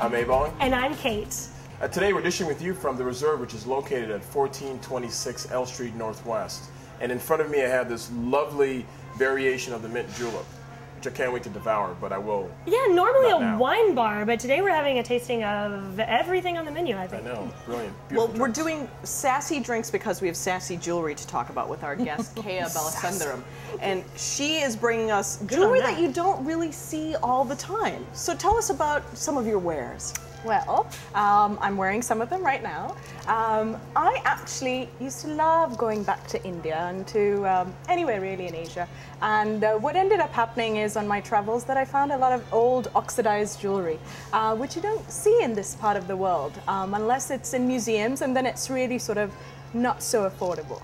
I'm Ebong. And I'm Kate. Today we're dishing with you from the Reserve, which is located at 1426 L Street Northwest. And in front of me I have this lovely variation of the mint julep, which I can't wait to devour, but I will. Yeah, normally a now. wine bar, but today we're having a tasting of everything on the menu, I think. I know, brilliant. Well, Beautiful we're drinks. doing sassy drinks because we have sassy jewelry to talk about with our guest, Keya Bala. And she is bringing us jewelry that you don't really see all the time. So tell us about some of your wares. Well, I'm wearing some of them right now. I actually used to love going back to India and to anywhere really in Asia. And what ended up happening is on my travels that I found a lot of old oxidized jewelry, which you don't see in this part of the world, unless it's in museums, and then it's really sort of not so affordable.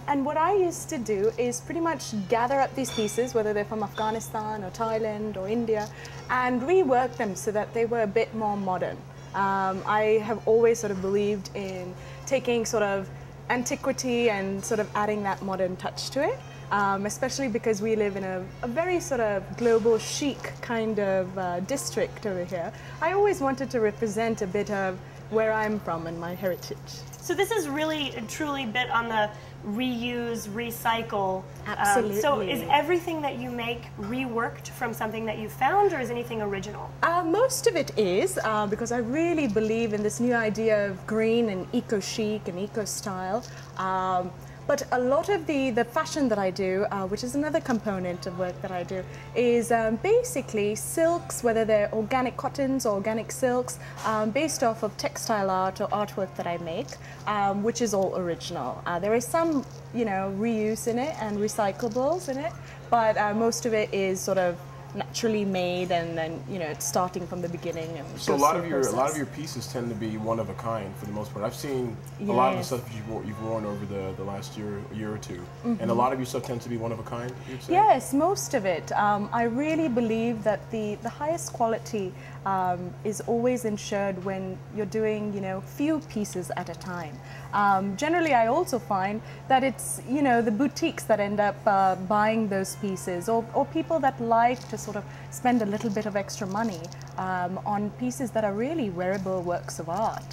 And what I used to do is pretty much gather up these pieces, whether they're from Afghanistan or Thailand or India, and rework them so that they were a bit more modern. I have always sort of believed in taking sort of antiquity and sort of adding that modern touch to it, especially because we live in a very sort of global chic kind of district over here. I always wanted to represent a bit of where I'm from and my heritage. So this is really, truly bit on the reuse, recycle. Absolutely. So is everything that you make reworked from something that you found, or is anything original? Most of it is, because I really believe in this new idea of green and eco-chic and eco-style. But a lot of the fashion that I do, which is another component of work that I do, is basically silks, whether they're organic cottons or organic silks, based off of textile art or artwork that I make, which is all original. There is some, reuse in it and recyclables in it, but most of it is sort of naturally made, and then it's starting from the beginning. And so a lot of your pieces tend to be one of a kind for the most part. I've seen a lot of the stuff you've worn over the last year or two, and a lot of your stuff tends to be one of a kind, you'd say? Yes, most of it. I really believe that the highest quality is always ensured when you're doing few pieces at a time. Generally, I also find that it's the boutiques that end up buying those pieces, or people that like to sort of spend a little bit of extra money on pieces that are really wearable works of art.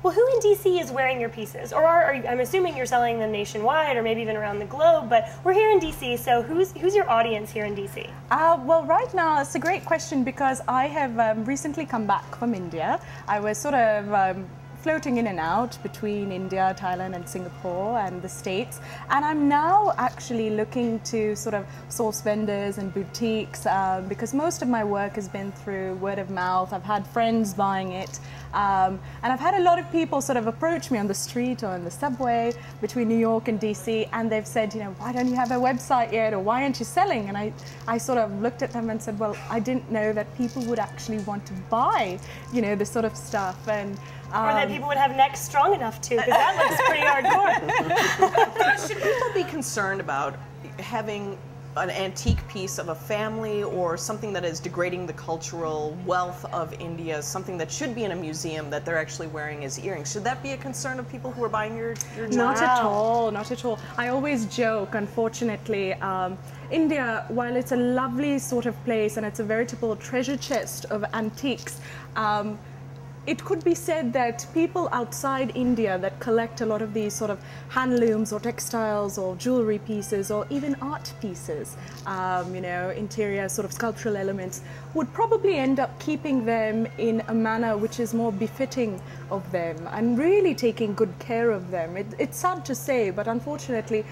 Well, who in DC is wearing your pieces? Or I'm assuming you're selling them nationwide or maybe even around the globe, but we're here in DC, so who's your audience here in DC? Well, right now, it's a great question because I have recently come back from India. I was sort of floating in and out between India, Thailand and Singapore and the States, and I'm now actually looking to sort of source vendors and boutiques, because most of my work has been through word of mouth. I've had friends buying it, and I've had a lot of people sort of approach me on the street or in the subway between New York and DC, and they've said, why don't you have a website yet, or why aren't you selling? And I sort of looked at them and said, well, I didn't know that people would actually want to buy this sort of stuff, and or that people would have necks strong enough to, because that looks pretty hardcore. Should people be concerned about having an antique piece of a family or something that is degrading the cultural wealth of India, something that should be in a museum that they're actually wearing as earrings? Should that be a concern of people who are buying your jewelry? Not at all, not at all. I always joke, unfortunately, India, while it's a lovely sort of place and it's a veritable treasure chest of antiques, it could be said that people outside India that collect a lot of these sort of handlooms or textiles or jewelry pieces or even art pieces, interior sort of sculptural elements, would probably end up keeping them in a manner which is more befitting of them and really taking good care of them. It's sad to say, but unfortunately,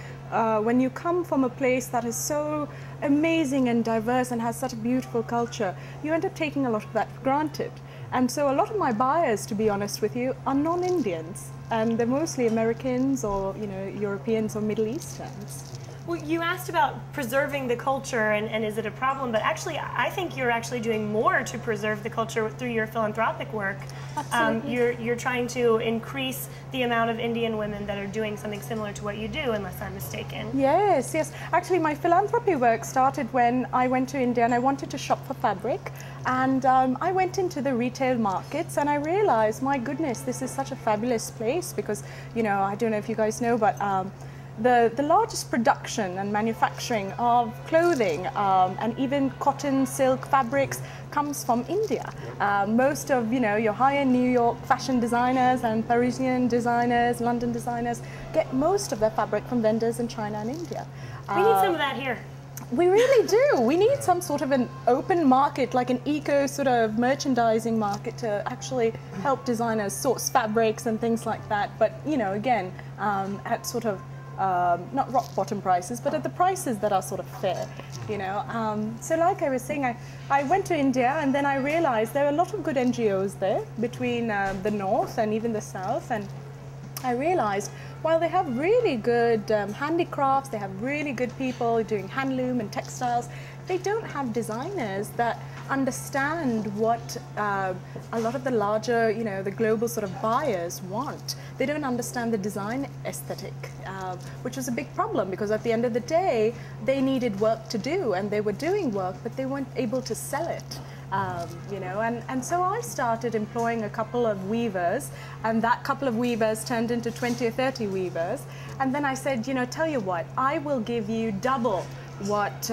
when you come from a place that is so amazing and diverse and has such a beautiful culture, you end up taking a lot of that for granted. And so a lot of my buyers, to be honest with you, are non-Indians, and they're mostly Americans or Europeans or Middle Easterns. Well, you asked about preserving the culture and is it a problem, but actually I think you're actually doing more to preserve the culture through your philanthropic work. Absolutely. You're trying to increase the amount of Indian women that are doing something similar to what you do, unless I'm mistaken. Yes, yes. Actually, my philanthropy work started when I went to India and I wanted to shop for fabric. And I went into the retail markets and I realized, my goodness, this is such a fabulous place because, I don't know if you guys know, but the largest production and manufacturing of clothing and even cotton, silk, fabrics comes from India. Most of your high-end New York fashion designers and Parisian designers, London designers get most of their fabric from vendors in China and India. We need some of that here. We really do. We need some sort of an open market, like an eco sort of merchandising market to actually help designers source fabrics and things like that. But, again, at sort of not rock bottom prices, but at the prices that are sort of fair, So like I was saying, I went to India and then I realized there are a lot of good NGOs there between the north and even the south. And I realized while they have really good handicrafts, they have really good people doing handloom and textiles, they don't have designers that understand what a lot of the larger, the global sort of buyers want. They don't understand the design aesthetic, which was a big problem because at the end of the day, they needed work to do and they were doing work, but they weren't able to sell it. And so I started employing a couple of weavers, and that couple of weavers turned into 20 or 30 weavers. And then I said, tell you what, I will give you double what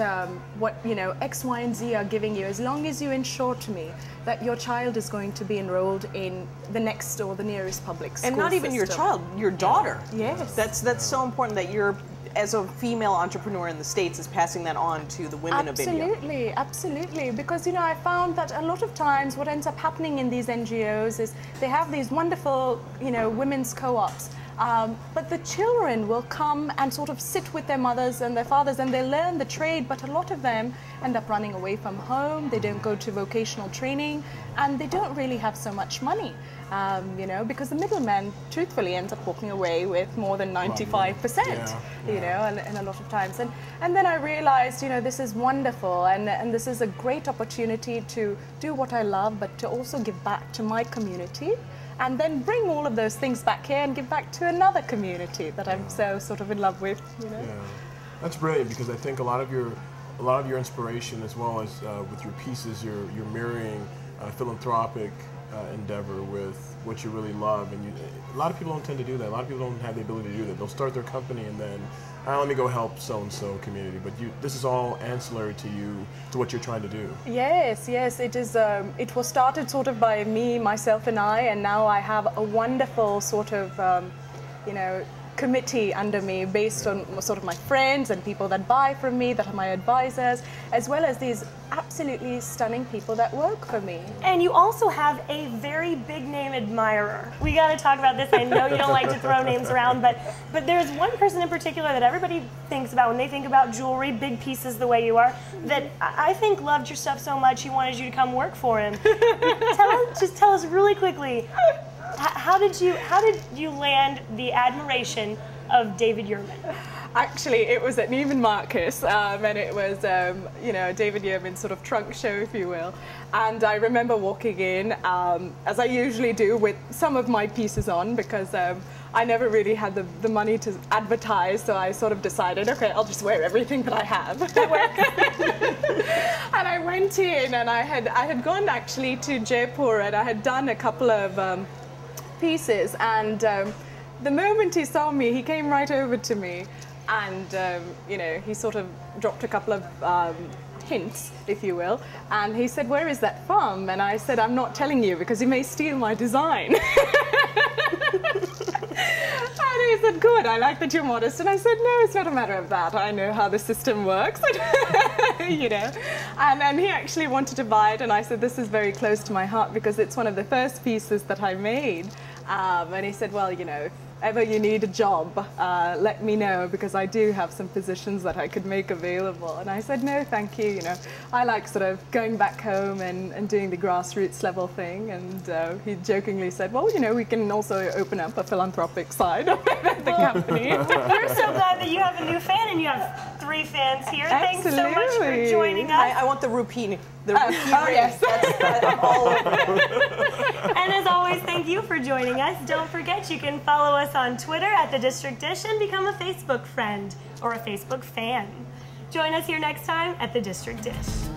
X, Y, and Z are giving you, as long as you ensure to me that your child is going to be enrolled in the next or the nearest public school. And not even your child, your daughter. Yes. That's so important that you're, as a female entrepreneur in the States, is passing that on to the women of India. Absolutely. Because, I found that a lot of times what ends up happening in these NGOs is they have these wonderful, women's co-ops. But the children will come and sort of sit with their mothers and their fathers and they learn the trade, but a lot of them end up running away from home, they don't go to vocational training, and they don't really have so much money, because the middleman truthfully ends up walking away with more than 95%, and a lot of times. And then I realized, this is wonderful and this is a great opportunity to do what I love, but to also give back to my community. And then bring all of those things back here and give back to another community that I'm so sort of in love with. Yeah, that's brilliant because I think a lot of your inspiration, as well as with your pieces, you're mirroring philanthropic endeavor with what you really love, and a lot of people don't tend to do that. A lot of people don't have the ability to do that. They'll start their company and then, let me go help so-and-so community. But this is all ancillary to what you're trying to do. Yes, it is. It was started sort of by me, myself, and I, and now I have a wonderful sort of, committee under me based on sort of my friends and people that buy from me, that are my advisors, as well as these absolutely stunning people that work for me. And you also have a very big name admirer. We got to talk about this. I know you don't like to throw names around, but there's one person in particular that everybody thinks about when they think about jewelry, big pieces the way you are, that I think loved your stuff so much he wanted you to come work for him. Tell us really quickly, how did you land the admiration of David Yurman? Actually, it was at Neiman Marcus, and it was, David Yurman's sort of trunk show, if you will. And I remember walking in, as I usually do, with some of my pieces on, because I never really had the money to advertise, so I sort of decided, okay, I'll just wear everything that I have. And I went in, and I had gone actually to Jaipur, and I had done a couple of pieces, and the moment he saw me, he came right over to me, and he sort of dropped a couple of hints, if you will, and he said, "Where is that from?" And I said, "I'm not telling you because you may steal my design." And he said, "Good, I like that you're modest." And I said, "No, it's not a matter of that. I know how the system works." And he actually wanted to buy it, and I said, "This is very close to my heart because it's one of the first pieces that I made." And he said, "Well, if ever you need a job, let me know because I do have some positions that I could make available." And I said, "No, thank you. I like sort of going back home and doing the grassroots level thing." And he jokingly said, "Well, we can also open up a philanthropic side of the company." We're so glad that you have a new fan and you have 3 fans here. Thanks so much for joining us. I want the rupee. The rupee ring. Yes. I'm all over it. And as always, thank you for joining us. Don't forget you can follow us on Twitter at The District Dish and become a Facebook friend or a Facebook fan. Join us here next time at The District Dish.